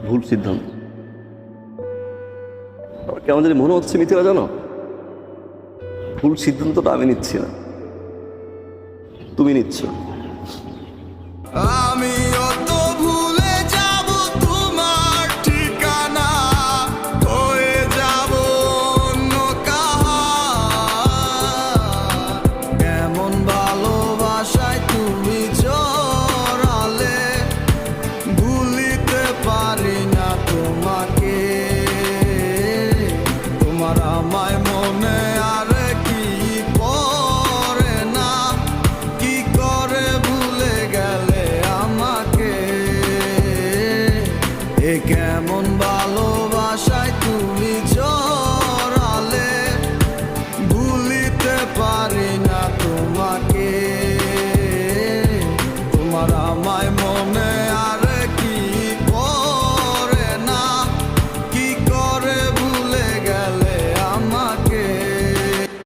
ভুল সিদ্ধান্ত। আমার কেমন জানি মনে হচ্ছে মিথিলা, জানো, ভুল সিদ্ধান্তটা আমি নিচ্ছি না, তুমি নিচ্ছ। আমি অত ভুলে যাব তোমার ঠিকানা, হয়ে যাব অন্য কাহার। কেমন ভালোবাসায় তুমি জড়ালে, ভুলিতে পারি না তোমাকে। তোমার আমায় মনে আর কি পড়ে না, কি করে ভুলে গেলে আমাকে। এ কেমন ভালোবাসায় তুমি